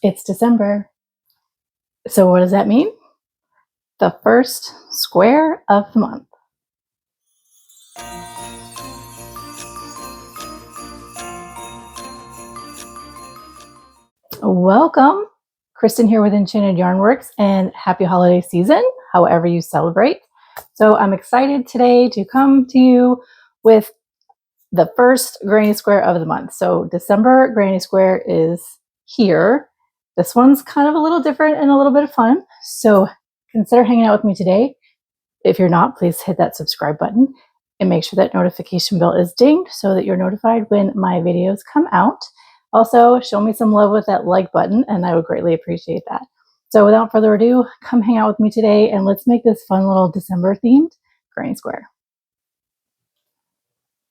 It's December. So what does that mean? The first square of the month. Welcome. Kristen here with Enchanted Yarnworks, and happy holiday season, however you celebrate. So I'm excited today to come to you with the first granny square of the month. So December granny square is here. This one's kind of a little different and a little bit of fun. So consider hanging out with me today. If you're not, please hit that subscribe button and make sure that notification bell is dinged so that you're notified when my videos come out. Also, show me some love with that like button, and I would greatly appreciate that. So without further ado, come hang out with me today and let's make this fun little December themed granny square.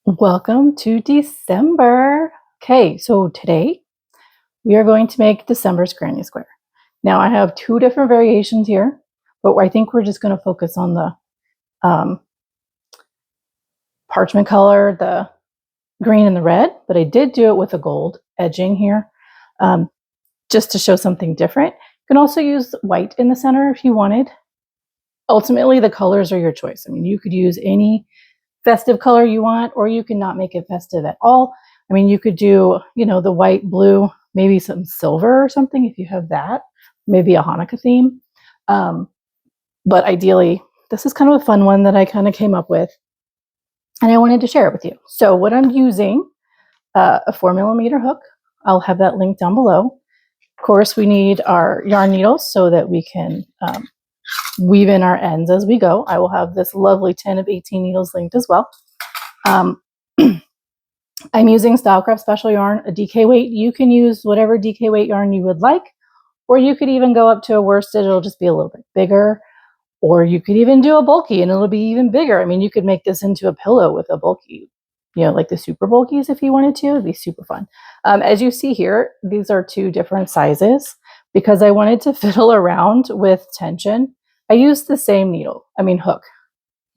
Welcome to December. Okay, so today we are going to make December's granny square. Now I have two different variations here, but I think we're just going to focus on the parchment color, the green and the red, but I did do it with a gold edging here, just to show something different. You can also use white in the center if you wanted. Ultimately, the colors are your choice. I mean, you could use any festive color you want, or you can not make it festive at all. I mean, you could do, the white, blue, maybe some silver or something if you have that, maybe a Hanukkah theme. But ideally, this is kind of a fun one that I kind of came up with, and I wanted to share it with you. So what I'm using, a 4mm hook. I'll have that link down below. Of course, we need our yarn needles so that we can weave in our ends as we go. I will have this lovely tin of 18 needles linked as well. I'm using Stylecraft Special yarn, a DK weight. You can use whatever DK weight yarn you would like, or you could even go up to a worsted. It'll just be a little bit bigger. Or you could even do a bulky and it'll be even bigger. I mean, you could make this into a pillow with a bulky, like the super bulkies if you wanted to. It'd be super fun. As you see here, these are two different sizes because I wanted to fiddle around with tension. I used the same hook.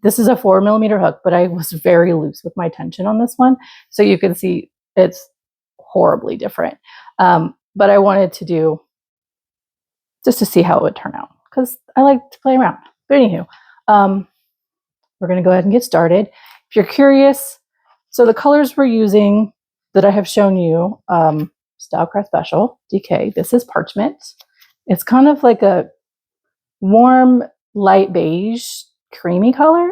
This is a 4mm hook, but I was very loose with my tension on this one. So you can see it's horribly different. But I wanted to do just to see how it would turn out because I like to play around. But anywho, we're going to go ahead and get started. If you're curious, so the colors we're using that I have shown you, Stylecraft Special DK, this is parchment. It's kind of like a warm, light beige, creamy color.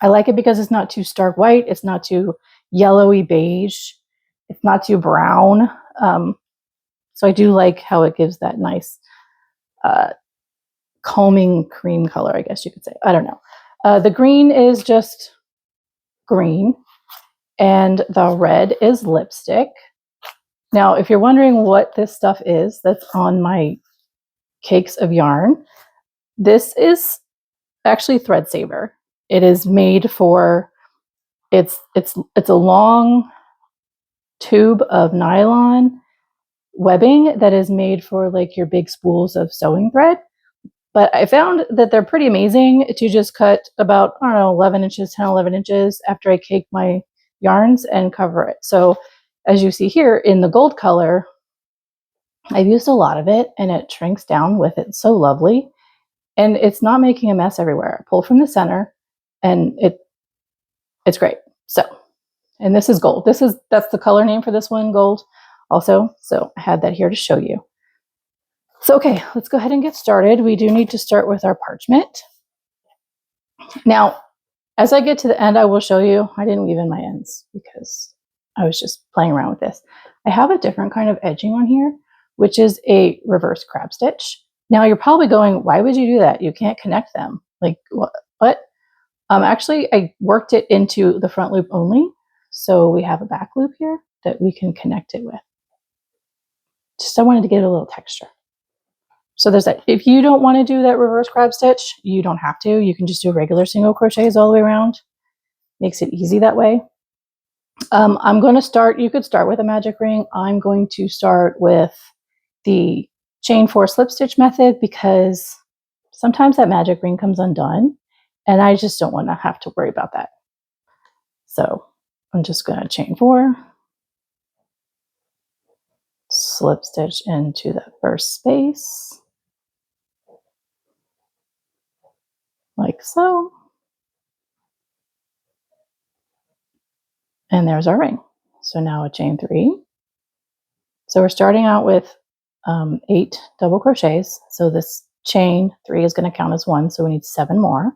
I like it because it's not too stark white. It's not too yellowy beige. It's not too brown. So I do like how it gives that nice calming cream color, I guess you could say. I don't know. The green is just green, and the red is lipstick. Now, if you're wondering what this stuff is that's on my cakes of yarn, this is actually Thread Saver. It is made for, it's a long tube of nylon webbing that is made for like your big spools of sewing thread. But I found that they're pretty amazing to just cut about, 11 inches, 10, 11 inches after I cake my yarns and cover it. So as you see here in the gold color, I've used a lot of it and it shrinks down with it so lovely. And it's not making a mess everywhere. I pull from the center and it's great. So, and this is gold. That's the color name for this one, gold also. So I had that here to show you. So, okay, let's go ahead and get started. We do need to start with our parchment. Now, as I get to the end, I will show you, I didn't weave in my ends because I was just playing around with this. I have a different kind of edging on here, which is a reverse crab stitch. Now you're probably going, why would you do that? You can't connect them. Like what? Actually, I worked it into the front loop only. So we have a back loop here that we can connect it with. Just I wanted to get a little texture. So there's that. If you don't want to do that reverse crab stitch, you don't have to. You can just do regular single crochets all the way around. Makes it easy that way. I'm going to start, you could start with a magic ring. I'm going to start with the chain 4 slip stitch method because sometimes that magic ring comes undone and I just don't want to have to worry about that. So I'm just going to chain 4, slip stitch into that first space, like so. And there's our ring. So now a chain 3. So we're starting out with 8 double crochets. So this chain 3 is going to count as 1, so we need 7 more.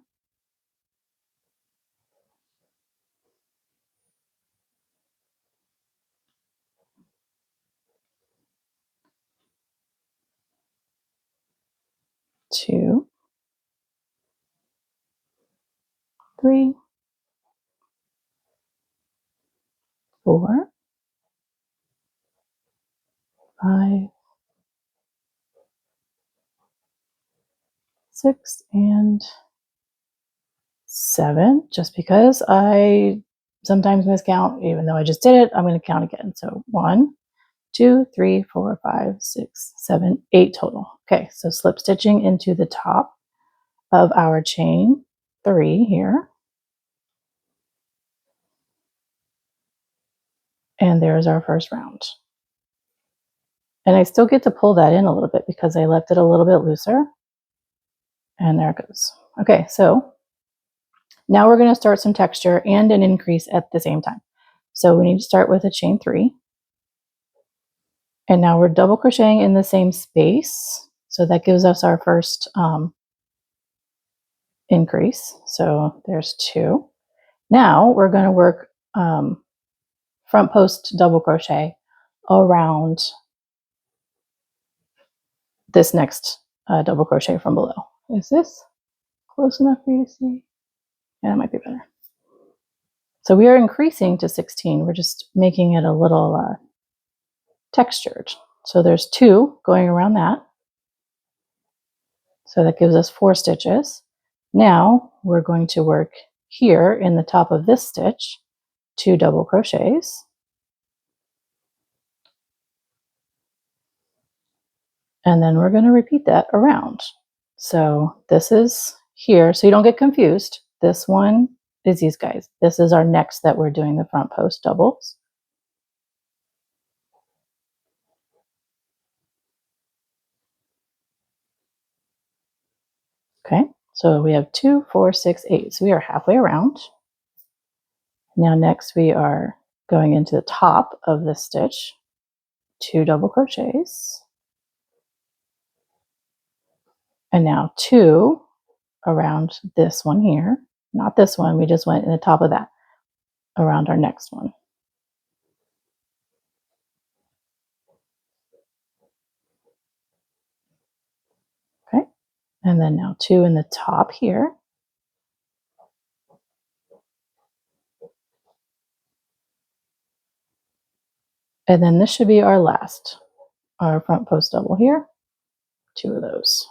Two, 3, 4, 5, 6, and 7. Just because I sometimes miscount, even though I just did it, I'm going to count again. So 1, 2, 3, 4, 5, 6, 7, 8 total. Okay, so slip stitching into the top of our chain 3 here. And there's our first round. And I still get to pull that in a little bit because I left it a little bit looser. And there it goes. Okay, so now we're going to start some texture and an increase at the same time. So we need to start with a chain 3. And now we're double crocheting in the same space. So that gives us our first increase. So there's 2. Now we're going to work front post double crochet around this next double crochet from below. Is this close enough for you to see? Yeah, it might be better. So we are increasing to 16. We're just making it a little textured. So there's 2 going around that. So that gives us 4 stitches. Now we're going to work here in the top of this stitch 2 double crochets. And then we're going to repeat that around. So this is here, so you don't get confused. This one is these guys. This is our next that we're doing the front post doubles. Okay, so we have 2, 4, 6, 8. So we are halfway around. Now next we are going into the top of this stitch, 2 double crochets. And now 2 around this one here. Not this one, we just went in the top of that, around our next one. Okay, and then now 2 in the top here. And then this should be our last, our front post double here, 2 of those.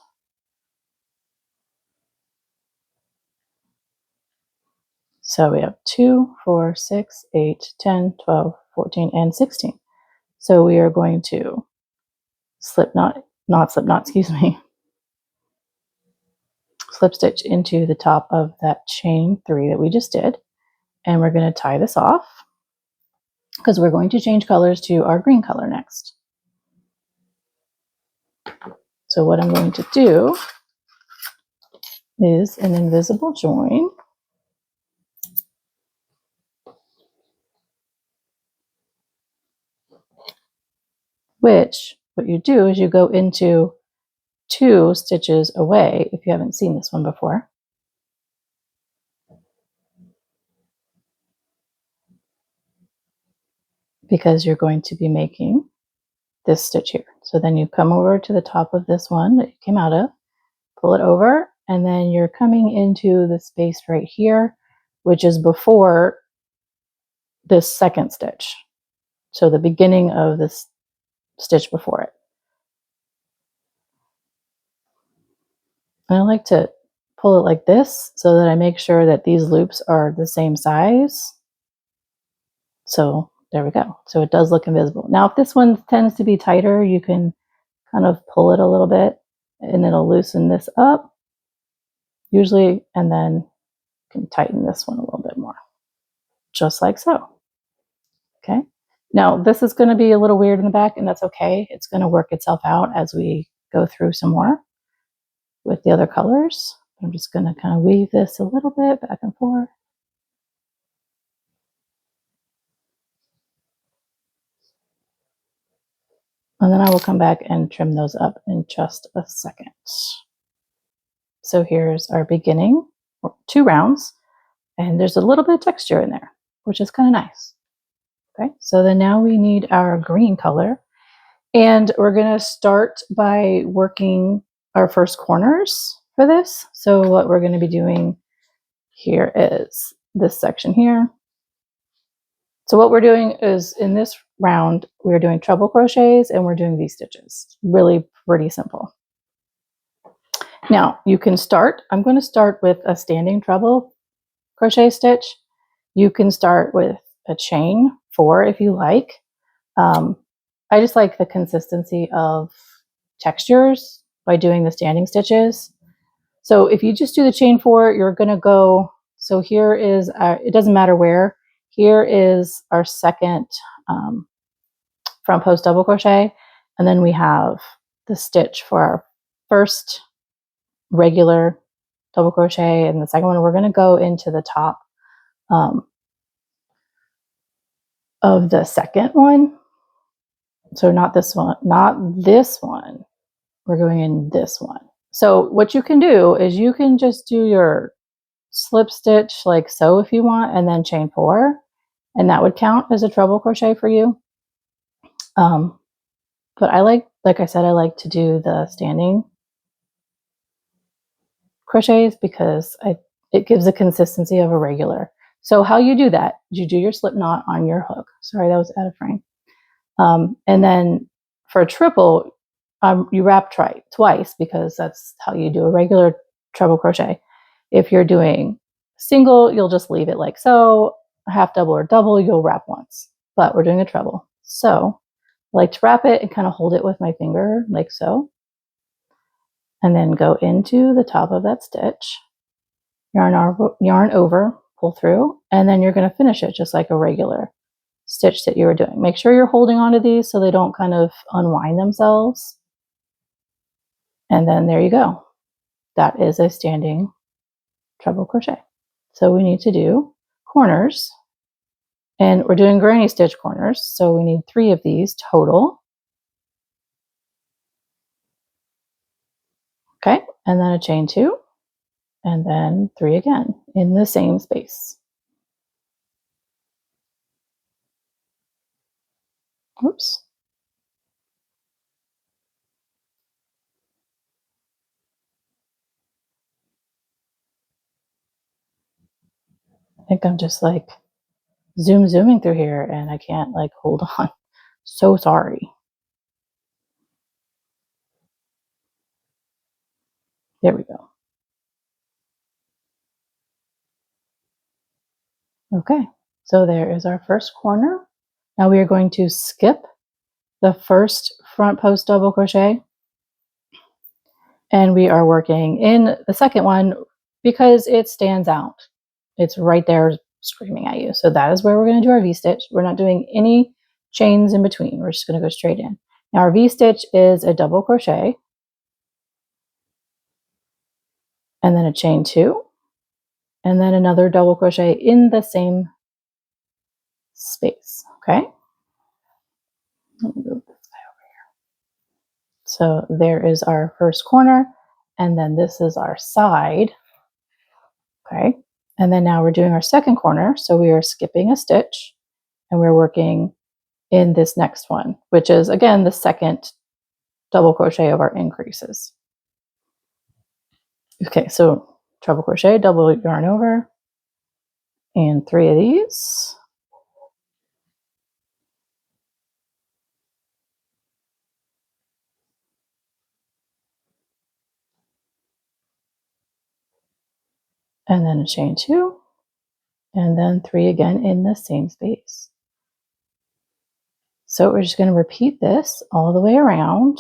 So we have 2, 4, 6, 8, 10, 12, 14, and 16. So we are going to slip knot, excuse me, slip stitch into the top of that chain 3 that we just did. And we're going to tie this off because we're going to change colors to our green color next. So what I'm going to do is an invisible join. Which, what you do is you go into 2 stitches away, if you haven't seen this one before. Because you're going to be making this stitch here. So then you come over to the top of this one that you came out of, pull it over, and then you're coming into the space right here, which is before this second stitch. So the beginning of this stitch before it. And I like to pull it like this so that I make sure that these loops are the same size. So there we go. So it does look invisible. Now, if this one tends to be tighter, you can kind of pull it a little bit and it'll loosen this up usually, and then you can tighten this one a little bit more, just like so. Okay. Now this is going to be a little weird in the back, and that's okay. It's going to work itself out as we go through some more with the other colors. I'm just going to kind of weave this a little bit back and forth. And then I will come back and trim those up in just a second. So here's our beginning 2 rounds, and there's a little bit of texture in there, which is kind of nice. Okay, so then now we need our green color, and we're going to start by working our first corners for this. So what we're going to be doing here is this section here. So what we're doing is in this round, we're doing treble crochets and we're doing V-stitches. Really pretty simple. Now you can start, I'm going to start with a standing treble crochet stitch. You can start with a chain 4 if you like. I just like the consistency of textures by doing the standing stitches. So if you just do the chain 4, you're going to go, so here is, it doesn't matter where, here is our second front post double crochet, and then we have the stitch for our first regular double crochet, and the second one we're going to go into the top of the second one. So not this one, not this one. We're going in this one. So what you can do is you can just do your slip stitch like so if you want, and then chain 4, and that would count as a treble crochet for you. But I like I said, I like to do the standing crochets because it gives a consistency of a regular. So how you do that, you do your slip knot on your hook. Sorry, that was out of frame. And then for a triple, you wrap twice because that's how you do a regular treble crochet. If you're doing single, you'll just leave it like so. A half double or double, you'll wrap once. But we're doing a treble. So I like to wrap it and kind of hold it with my finger like so. And then go into the top of that stitch, yarn over, pull through, and then you're going to finish it just like a regular stitch that you were doing. Make sure you're holding onto these so they don't kind of unwind themselves. And then there you go. That is a standing treble crochet. So we need to do corners, and we're doing granny stitch corners. So we need 3 of these total. Okay, and then a chain 2, and then 3 again in the same space. Oops. I think I'm just like zooming through here and I can't like hold on. So sorry. There we go. Okay, so there is our first corner. Now we are going to skip the first front post double crochet, and we are working in the second one because it stands out. It's right there screaming at you. So that is where we're going to do our V-stitch. We're not doing any chains in between. We're just going to go straight in. Now our V-stitch is a double crochet and then a chain 2 and then another double crochet in the same space. Okay. Let me move this guy over here. So there is our first corner, and then this is our side. Okay. And then now we're doing our second corner. So we are skipping a stitch and we're working in this next one, which is again the second double crochet of our increases. Okay, so treble crochet, double yarn over, and 3 of these. And then a chain 2, and then 3 again in the same space. So we're just going to repeat this all the way around.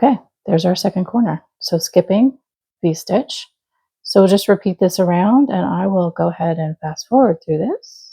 Okay, there's our second corner. So skipping V-stitch. So we'll just repeat this around, and I will go ahead and fast forward through this.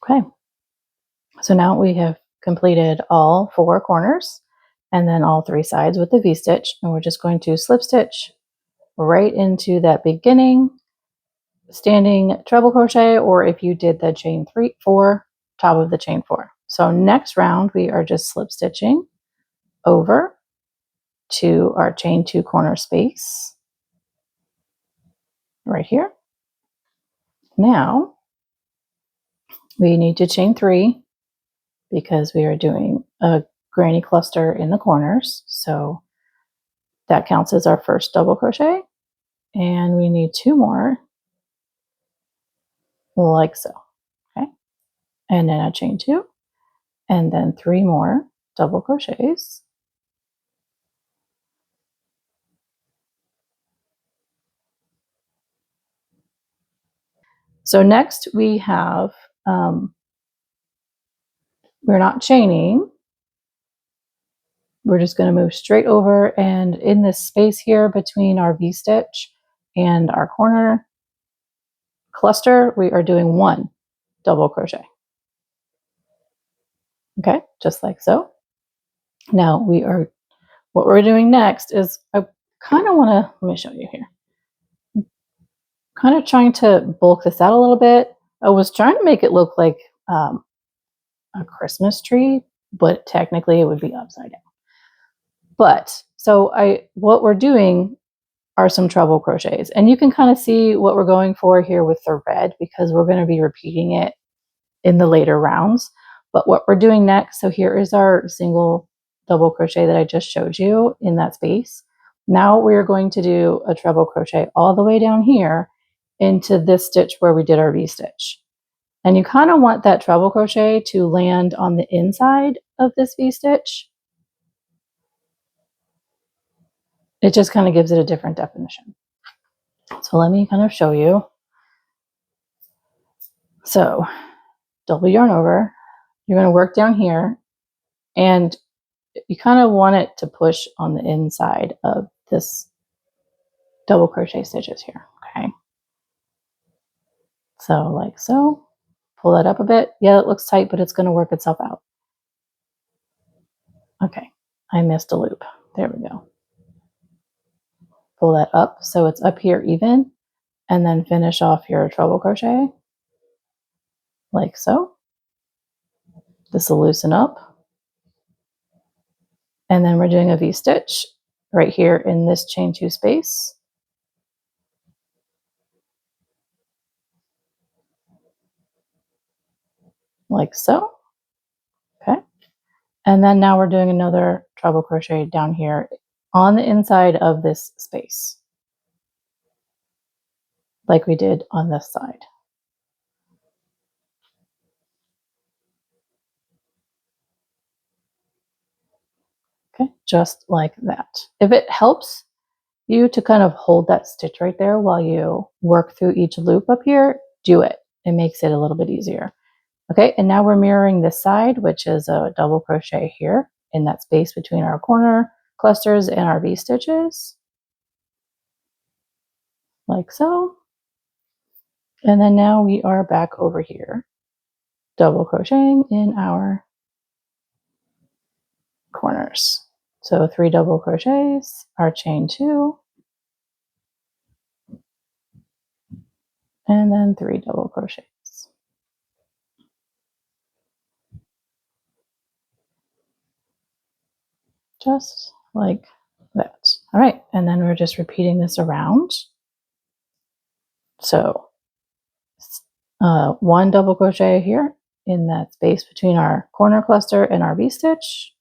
Okay, so now we have completed all 4 corners and then all 3 sides with the V-stitch, and we're just going to slip stitch right into that beginning standing treble crochet, or if you did the chain 4, top of the chain 4. So next round we are just slip stitching over to our chain 2 corner space right here. Now we need to chain 3 because we are doing a granny cluster in the corners. So that counts as our first double crochet, and we need 2 more like so. Okay, and then a chain 2, and then 3 more double crochets. So next we have, we're not chaining. We're just going to move straight over, and in this space here between our V-stitch and our corner cluster, we are doing 1 double crochet. Okay, just like so. Now what we're doing next is I kind of want to, let me show you here. Kind of trying to bulk this out a little bit. I was trying to make it look like a Christmas tree, but technically it would be upside down. But so what we're doing are some treble crochets, and you can kind of see what we're going for here with the red because we're going to be repeating it in the later rounds. But what we're doing next, so here is our single double crochet that I just showed you in that space. Now we're going to do a treble crochet all the way down here into this stitch where we did our V-stitch. And you kind of want that treble crochet to land on the inside of this V-stitch. It just kind of gives it a different definition. So let me kind of show you. So double yarn over, you're going to work down here, and you kind of want it to push on the inside of this double crochet stitches here. Okay, so like so, pull that up a bit. Yeah, it looks tight, but it's going to work itself out. Okay, I missed a loop. There we go. Pull that up so it's up here even, and then finish off your treble crochet like so. This will loosen up, and then we're doing a V-stitch right here in this chain 2 space like so. Okay, and then now we're doing another treble crochet down here on the inside of this space like we did on this side. Okay, just like that. If it helps you to kind of hold that stitch right there while you work through each loop up here, do it. It makes it a little bit easier. Okay, and now we're mirroring this side, which is a double crochet here in that space between our corner clusters and our V-stitches, like so. And then now we are back over here, double crocheting in our corners. So 3 double crochets, our chain 2, and then 3 double crochets. Just like that. All right, and then we're just repeating this around. So 1 double crochet here in that space between our corner cluster and our V-stitch,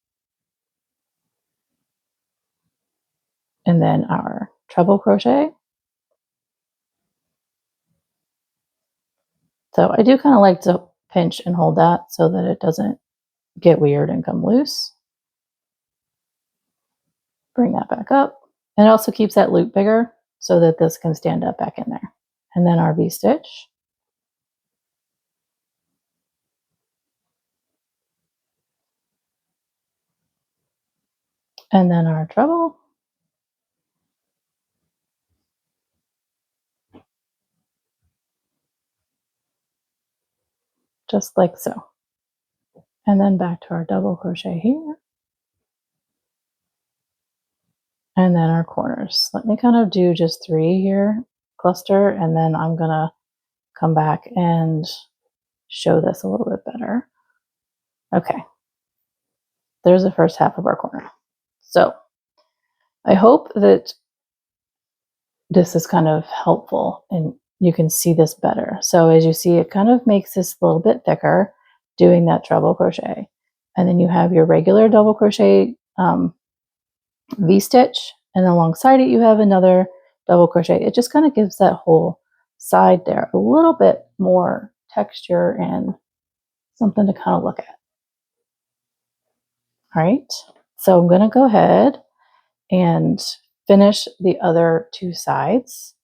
and then our treble crochet. So I do kind of like to pinch and hold that so that it doesn't get weird and come loose. Bring that back up. And it also keeps that loop bigger so that this can stand up back in there. And then our V-stitch. And then our treble. Just like so. And then back to our double crochet here. And then our corners. Let me kind of do just 3 here, cluster, and then I'm gonna come back and show this a little bit better. Okay, there's the first half of our corner. So I hope that this is kind of helpful and you can see this better. So as you see, it kind of makes this a little bit thicker doing that treble crochet. And then you have your regular double crochet V-stitch, and alongside it you have another double crochet. It just kind of gives that whole side there a little bit more texture and something to kind of look at. All right, so I'm going to go ahead and finish the other 2 sides,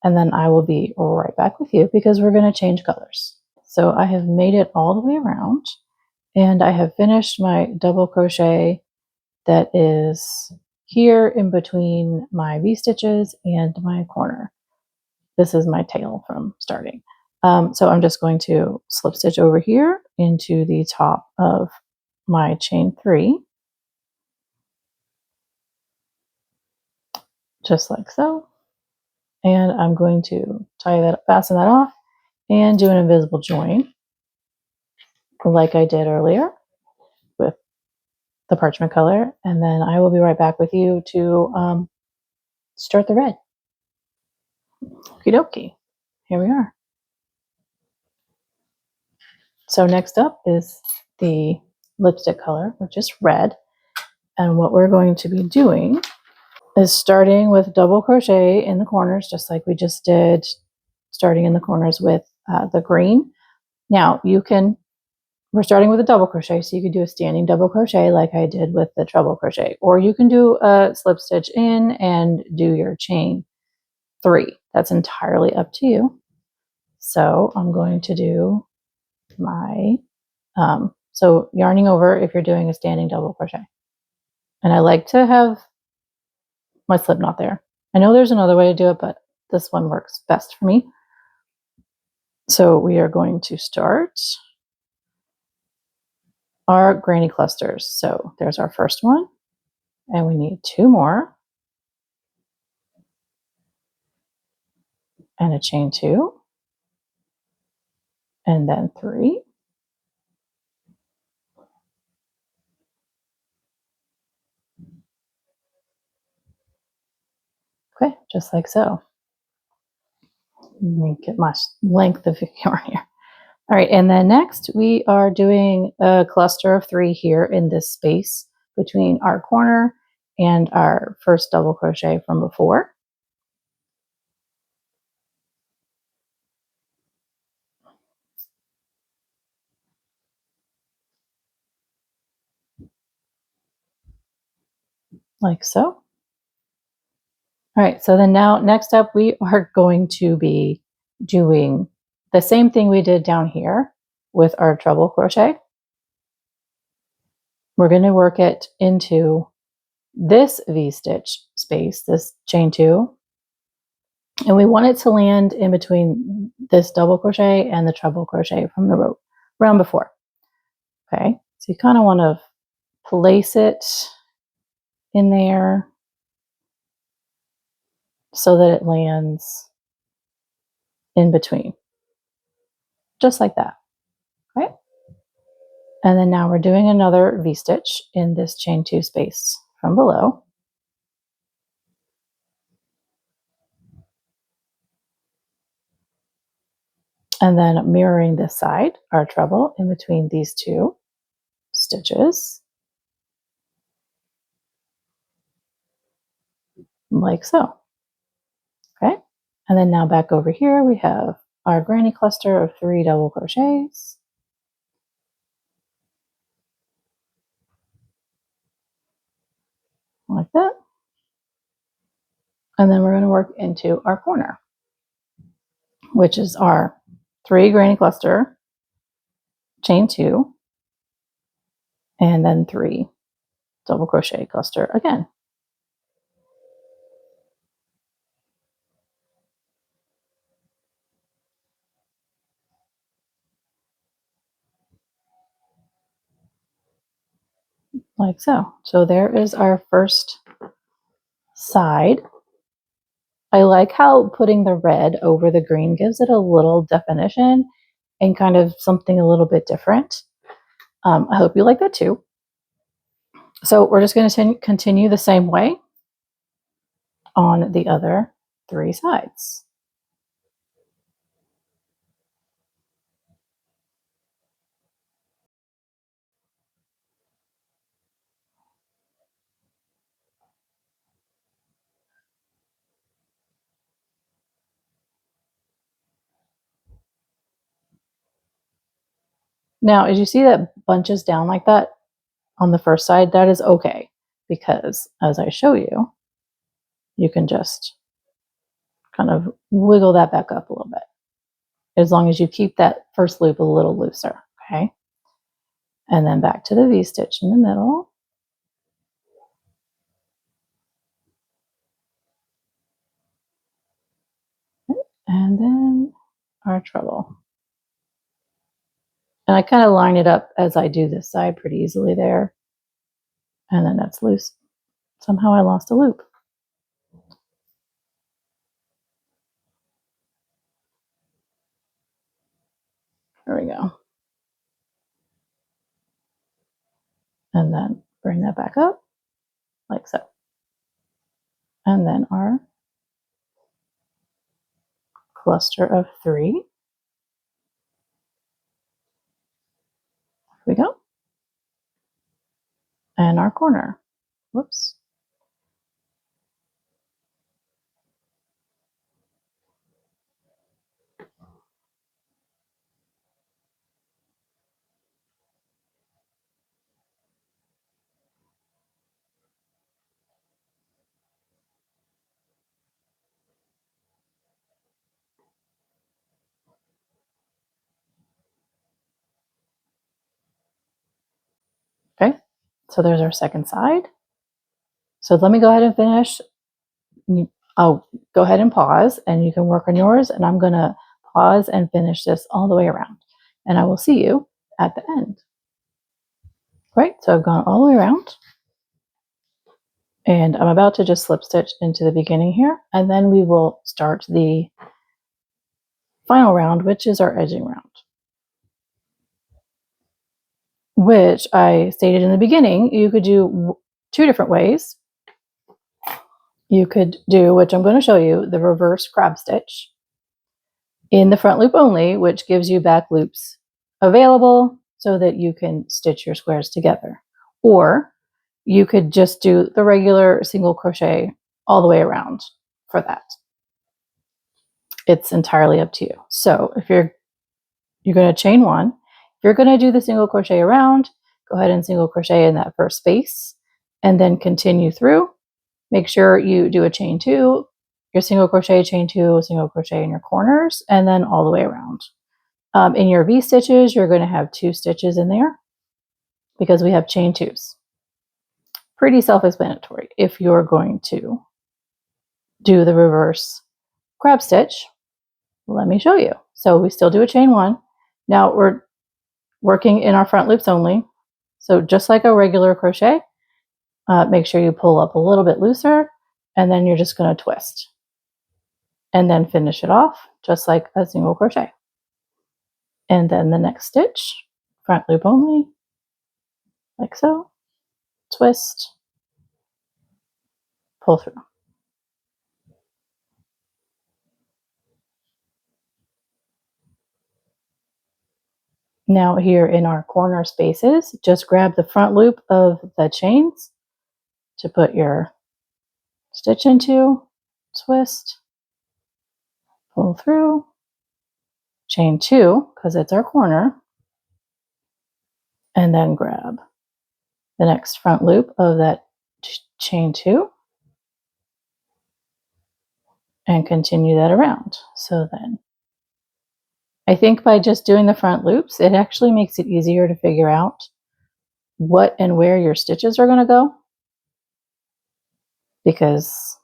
and then I will be right back with you because we're going to change colors. So I have made it all the way around, and I have finished my double crochet that is here in between my V-stitches and my corner. This is my tail from starting. So I'm just going to slip stitch over here into the top of my chain 3, just like so. And I'm going to fasten that off and do an invisible join like I did earlier with the parchment color. And then I will be right back with you to start the red. Okie dokie. Here we are. So next up is the lipstick color, which is red. And what we're going to be doing is starting with double crochet in the corners, just like we just did, starting in the corners with the green. Now we're starting with a double crochet, so you could do a standing double crochet like I did with the treble crochet, or you can do a slip stitch in and do your chain 3. That's entirely up to you. So I'm going to do my, so yarning over if you're doing a standing double crochet. And I like to have my slip knot there. I know there's another way to do it, but this one works best for me. So we are going to start our granny clusters. So there's our first one, and we need 2 more, and a chain 2, and then 3, okay, just like so. Let me get my length of yarn here. All right, and then next we are doing a cluster of 3 here in this space between our corner and our first double crochet from before. Like so. All right, so then now next up we are going to be doing the same thing we did down here with our treble crochet. We're going to work it into this V-stitch space, this chain 2, and we want it to land in between this double crochet and the treble crochet from the round before. Okay, so you kind of want to place it in there so that it lands in between, just like that. Okay. And then now we're doing another V-stitch in this chain 2 space from below. And then mirroring this side, our treble in between these 2 stitches, like so. Okay. And then now back over here, we have our granny cluster of 3 double crochets. Like that. And then we're going to work into our corner, which is our 3 granny cluster, chain 2, and then 3 double crochet cluster again. Like so. So there is our first side. I like how putting the red over the green gives it a little definition and kind of something a little bit different. I hope you like that too. So we're just going to continue the same way on the other 3 sides. Now, as you see that bunches down like that on the first side, that is okay, because as I show you, you can just kind of wiggle that back up a little bit, as long as you keep that first loop a little looser, okay? And then back to the V-stitch in the middle. And then our treble. And I kind of line it up as I do this side pretty easily there. And then that's loose. Somehow I lost a loop. There we go. And then bring that back up like so. And then our cluster of 3. Here we go. And our corner. Whoops. Okay, so there's our second side. So let me go ahead and finish. I'll go ahead and pause and you can work on yours, and I'm going to pause and finish this all the way around. And I will see you at the end. Right, so I've gone all the way around. And I'm about to just slip stitch into the beginning here, and then we will start the final round, which is our edging round. Which I stated in the beginning, you could do 2 different ways. You could do, which I'm going to show you, the reverse crab stitch in the front loop only, which gives you back loops available so that you can stitch your squares together. Or you could just do the regular single crochet all the way around for that. It's entirely up to you. So if you're going to chain 1, if you're going to do the single crochet around, go ahead and single crochet in that first space and then continue through. Make sure you do a chain 2, your single crochet, chain 2, single crochet in your corners, and then all the way around. In your V stitches, you're going to have 2 stitches in there because we have chain 2s. Pretty self-explanatory. If you're going to do the reverse crab stitch, let me show you. So we still do a chain 1. Now we're working in our front loops only. So just like a regular crochet, make sure you pull up a little bit looser, and then you're just going to twist. And then finish it off just like a single crochet. And then the next stitch, front loop only, like so, twist, pull through. Now here in our corner spaces, just grab the front loop of the chains to put your stitch into, twist, pull through, chain 2, because it's our corner, and then grab the next front loop of that chain 2 and continue that around. So then I think by just doing the front loops, it actually makes it easier to figure out what and where your stitches are going to go, because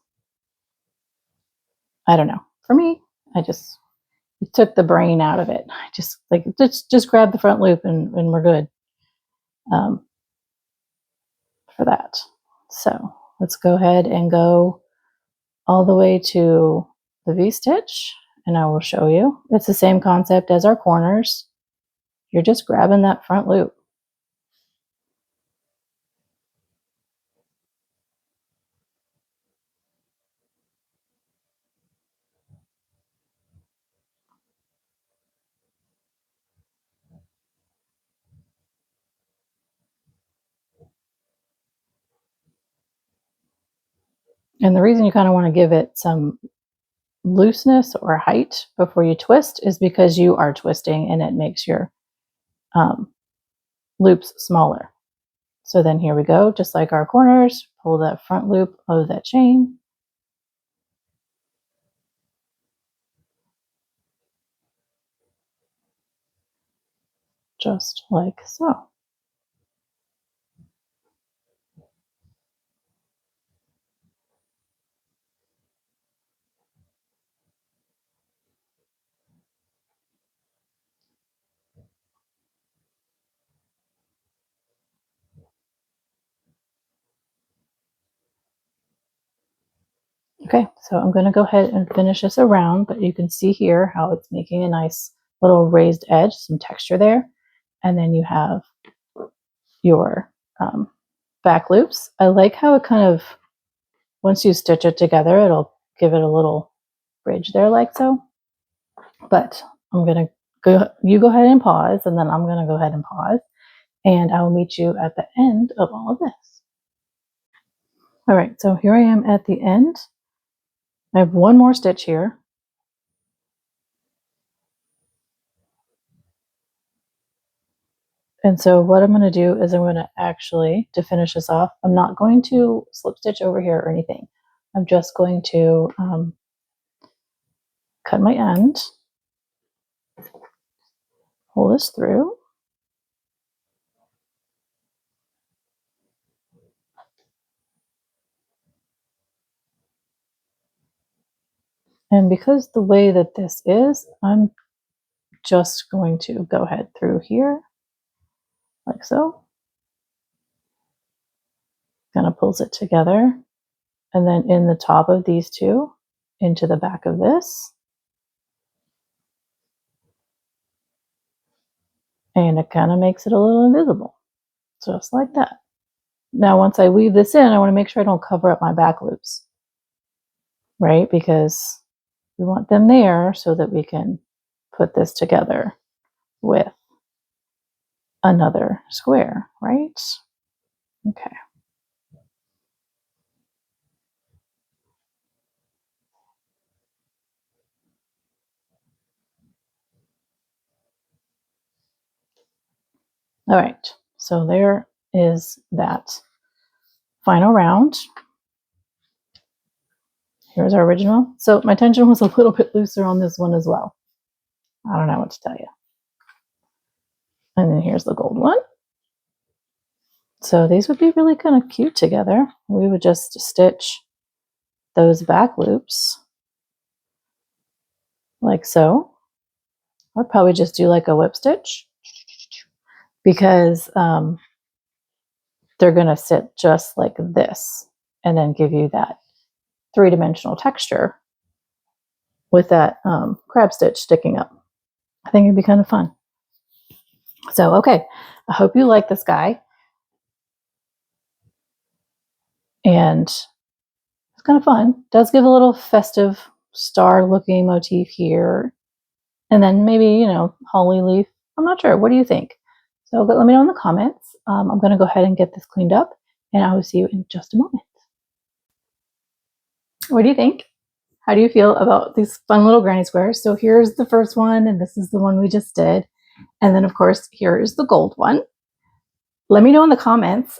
I don't know, for me, it took the brain out of it. I just like, just grab the front loop and we're good for that. So let's go ahead and go all the way to the V-stitch, and I will show you. It's the same concept as our corners. You're just grabbing that front loop. And the reason you kind of want to give it some looseness or height before you twist is because you are twisting and it makes your loops smaller. So then here we go, just like our corners, pull that front loop of that chain. Just like so. Okay, so I'm going to go ahead and finish this around, but you can see here how it's making a nice little raised edge, some texture there. And then you have your back loops. I like how it kind of, once you stitch it together, it'll give it a little bridge there like so. But I'm going to you go ahead and pause, and then I'm going to go ahead and pause, and I will meet you at the end of all of this. All right, so here I am at the end. I have one more stitch here. And so what I'm going to do is I'm going to actually, to finish this off, I'm not going to slip stitch over here or anything. I'm just going to cut my end, pull this through, and because the way that this is, I'm just going to go ahead through here, like so. Kind of pulls it together, and then in the top of these two, into the back of this, and it kind of makes it a little invisible, just like that. Now, once I weave this in, I want to make sure I don't cover up my back loops, right? Because we want them there so that we can put this together with another square, right? Okay. All right, so there is that final round. Here's our original. So my tension was a little bit looser on this one as well. I don't know what to tell you. And then here's the gold one. So these would be really kind of cute together. We would just stitch those back loops like so. I'd probably just do like a whip stitch because they're going to sit just like this and then give you that three-dimensional texture with that crab stitch sticking up. I think it'd be kind of fun. So, okay, I hope you like this guy. And it's kind of fun. It does give a little festive star looking motif here. And then maybe, you know, holly leaf. I'm not sure. What do you think? So let me know in the comments. I'm going to go ahead and get this cleaned up, and I will see you in just a moment. What do you think? How do you feel about these fun little granny squares? So here's the first one, and this is the one we just did. And then, of course, here is the gold one. Let me know in the comments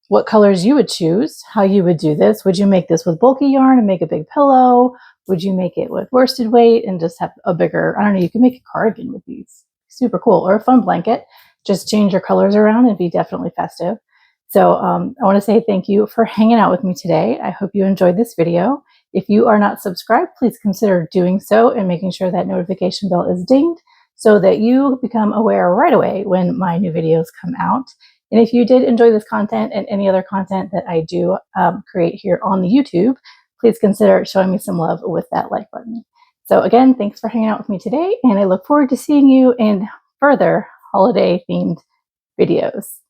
what colors you would choose, how you would do this. Would you make this with bulky yarn and make a big pillow? Would you make it with worsted weight and just have a bigger, I don't know, you can make a cardigan with these. Super cool. Or a fun blanket. Just change your colors around and be definitely festive. So I want to say thank you for hanging out with me today. I hope you enjoyed this video. If you are not subscribed, please consider doing so and making sure that notification bell is dinged so that you become aware right away when my new videos come out. And if you did enjoy this content and any other content that I do create here on the YouTube, please consider showing me some love with that like button. So again, thanks for hanging out with me today, and I look forward to seeing you in further holiday themed videos.